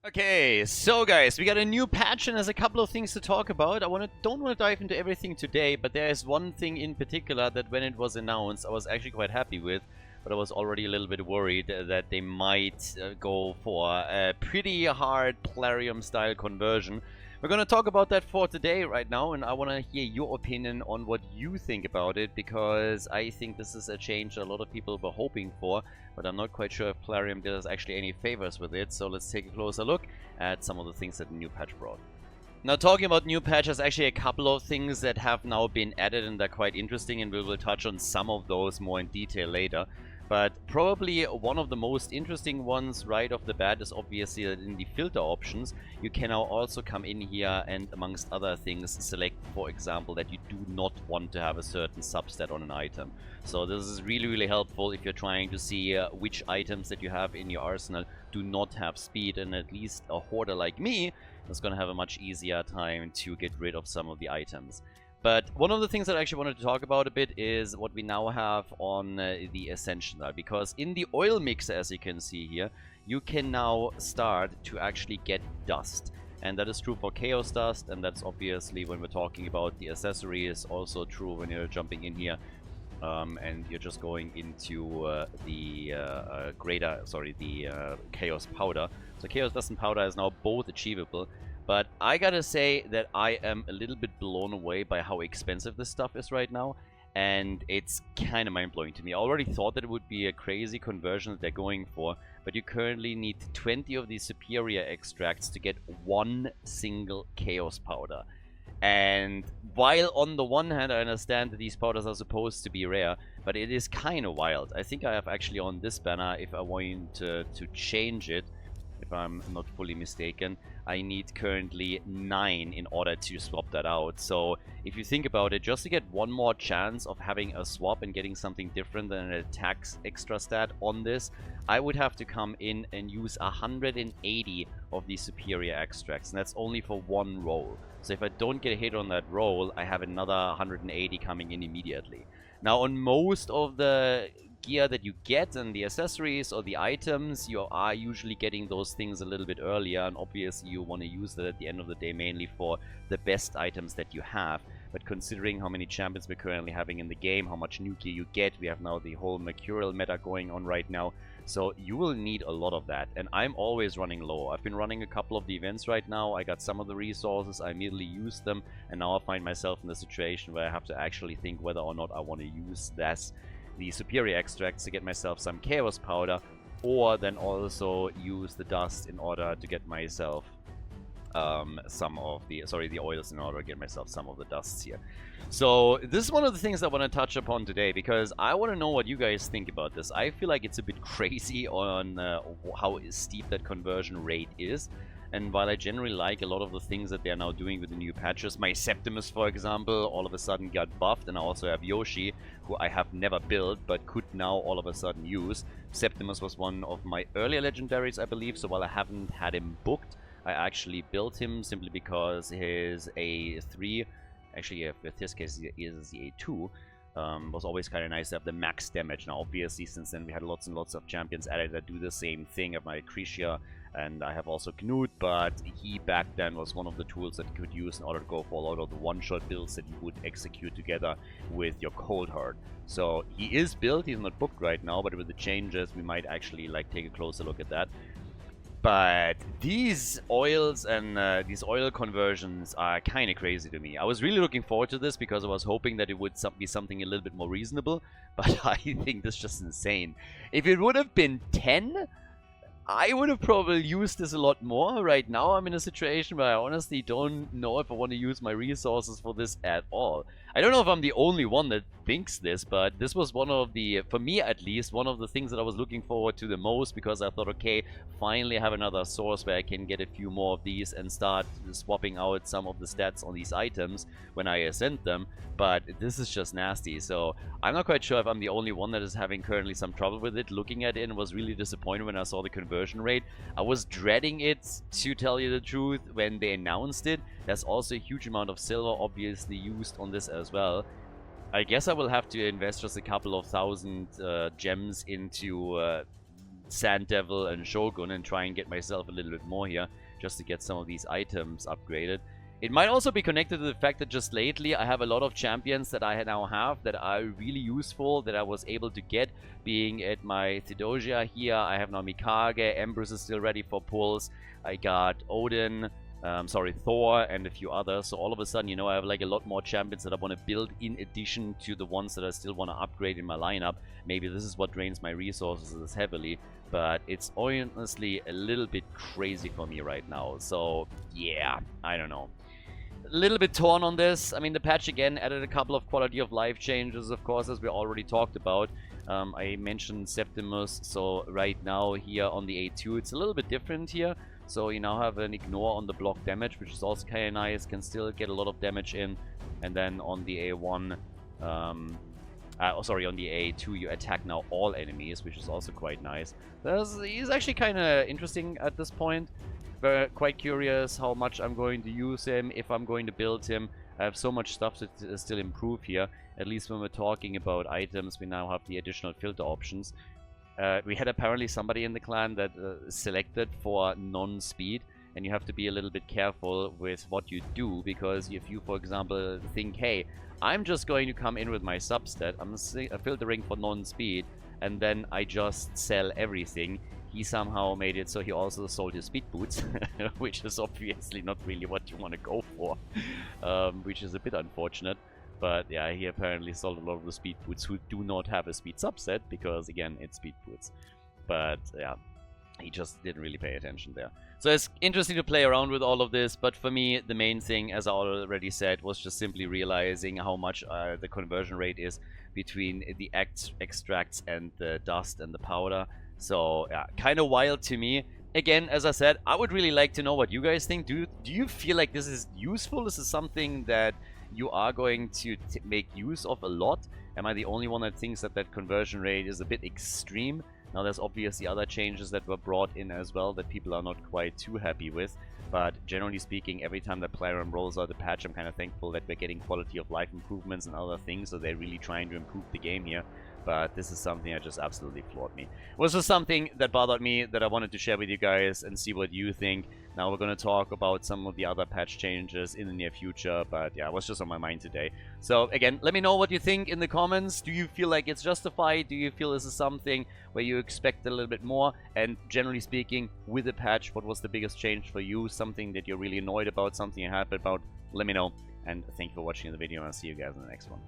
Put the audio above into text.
Okay, so guys, we got a new patch and there's a couple of things to talk about. Don't want to dive into everything today, but there is one thing in particular that when it was announced, I was actually quite happy with, but I was already a little bit worried that they might go for a pretty hard Plarium style conversion. We're going to talk about that for today right now, and I want to hear your opinion on what you think about it, because I think this is a change a lot of people were hoping for, but I'm not quite sure if Plarium did us actually any favors with it. So let's take a closer look at some of the things that the new patch brought. Now, talking about new patches, actually a couple of things that have now been added and they're quite interesting, and we will touch on some of those more in detail later. But probably one of the most interesting ones right off the bat is obviously that in the filter options, you can now also come in here and, amongst other things, select, for example, that you do not want to have a certain substat on an item. So this is really helpful if you're trying to see which items that you have in your arsenal do not have speed, and at least a hoarder like me is going to have a much easier time to get rid of some of the items. But one of the things that I actually wanted to talk about a bit is what we now have on the Essential, because in the oil mixer, as you can see here, you can now start to actually get dust. And that is true for Chaos Dust, and that's obviously when we're talking about the accessories, also true when you're jumping in here and you're just going into the Chaos Powder. So Chaos Dust and Powder is now both achievable. But I gotta say that I am a little bit blown away by how expensive this stuff is right now. And it's kind of mind-blowing to me. I already thought that it would be a crazy conversion that they're going for. But you currently need 20 of these superior extracts to get one single Chaos Powder. And while on the one hand I understand that these powders are supposed to be rare, but it is kind of wild. I think I have actually on this banner, if I want to change it, if I'm not fully mistaken, I need currently 9 in order to swap that out. So if you think about it, just to get one more chance of having a swap and getting something different than an attack extra stat on this, I would have to come in and use 180 of these superior extracts, and that's only for one roll. So if I don't get a hit on that roll, I have another 180 coming in immediately. Now on most of the gear that you get and the accessories or the items, you are usually getting those things a little bit earlier, and obviously you want to use that at the end of the day mainly for the best items that you have. But considering how many champions we're currently having in the game, how much new gear you get, we have now the whole Mercurial meta going on right now, so you will need a lot of that, and I'm always running low. I've been running a couple of the events right now, I got some of the resources, I immediately used them, and now I find myself in the situation where I have to actually think whether or not I want to use the superior extracts to get myself some Chaos Powder, or then also use the dust in order to get myself the oils in order to get myself some of the dusts here. So this is one of the things I want to touch upon today, because I want to know what you guys think about this. I feel like it's a bit crazy on how steep that conversion rate is. And while I generally like a lot of the things that they are now doing with the new patches, my Septimus, for example, all of a sudden got buffed, and I also have Yoshi, who I have never built, but could now all of a sudden use. Septimus was one of my earlier legendaries, I believe, so while I haven't had him booked, I actually built him simply because his A3, actually in this case he is the A2, was always kind of nice to have the max damage. Now obviously since then we had lots and lots of champions added that do the same thing. I have my Acrisia, and I have also Knut, but he back then was one of the tools that you could use in order to go for a lot of the one-shot builds that you would execute together with your Cold Heart. So he is built, he's not booked right now, but with the changes we might actually take a closer look at that. But these oils and these oil conversions are kind of crazy to me. I was really looking forward to this because I was hoping that it would be something a little bit more reasonable, but I think this is just insane. If it would have been 10, I would have probably used this a lot more. Right now I'm in a situation where I honestly don't know if I want to use my resources for this at all. I don't know if I'm the only one that thinks this, but this was one of the, for me at least, one of the things that I was looking forward to the most, because I thought, okay, finally I have another source where I can get a few more of these and start swapping out some of the stats on these items when I ascend them. But this is just nasty, so I'm not quite sure if I'm the only one that is having currently some trouble with it. Looking at it, and was really disappointed when I saw the conversion rate. I was dreading it, to tell you the truth, when they announced it. There's also a huge amount of silver obviously used on this as well. I guess I will have to invest just a couple of thousand gems into Sand Devil and Shogun and try and get myself a little bit more here, just to get some of these items upgraded. It might also be connected to the fact that just lately I have a lot of champions that I now have that are really useful, that I was able to get, being at my Theodosia here. I have now Mikage, Empress is still ready for pulls. I got Odin, Thor, and a few others. So all of a sudden, you know, I have like a lot more champions that I want to build in addition to the ones that I still want to upgrade in my lineup. Maybe this is what drains my resources heavily, but it's honestly a little bit crazy for me right now. So yeah, I don't know. A little bit torn on this. I mean, the patch again added a couple of quality of life changes, of course, as we already talked about. I mentioned Septimus, so right now here on the A2 it's a little bit different here. So you now have an ignore on the block damage, which is also kind of nice, can still get a lot of damage in. And then on the A1, on the A2 you attack now all enemies, which is also quite nice. He's actually kind of interesting at this point. Quite curious how much I'm going to use him, if I'm going to build him. I have so much stuff to still improve here. At least when we're talking about items, we now have the additional filter options. We had apparently somebody in the clan that selected for non-speed, and you have to be a little bit careful with what you do, because if you, for example, think, hey, I'm just going to come in with my substat, I'm filtering for non-speed, and then I just sell everything. He somehow made it so he also sold his speed boots, which is obviously not really what you want to go for, which is a bit unfortunate. But yeah, he apparently sold a lot of the speed boots who do not have a speed subset, because again, it's speed boots. But yeah, he just didn't really pay attention there. So it's interesting to play around with all of this, but for me, the main thing, as I already said, was just simply realizing how much the conversion rate is between the extracts and the dust and the powder. So yeah, kind of wild to me. Again, as I said, I would really like to know what you guys think. Do you feel like this is useful? This is something that you are going to make use of a lot? Am I the only one that thinks that that conversion rate is a bit extreme? Now, there's obviously other changes that were brought in as well that people are not quite too happy with. But generally speaking, every time that PlayerUnknown's rolls out a patch, I'm kind of thankful that we're getting quality of life improvements and other things. So they're really trying to improve the game here. But this is something that just absolutely floored me. It was just something that bothered me that I wanted to share with you guys and see what you think. Now we're going to talk about some of the other patch changes in the near future. But yeah, it was just on my mind today. So again, let me know what you think in the comments. Do you feel like it's justified? Do you feel this is something where you expect a little bit more? And generally speaking, with the patch, what was the biggest change for you? Something that you're really annoyed about, something you're happy about? Let me know. And thank you for watching the video, and I'll see you guys in the next one.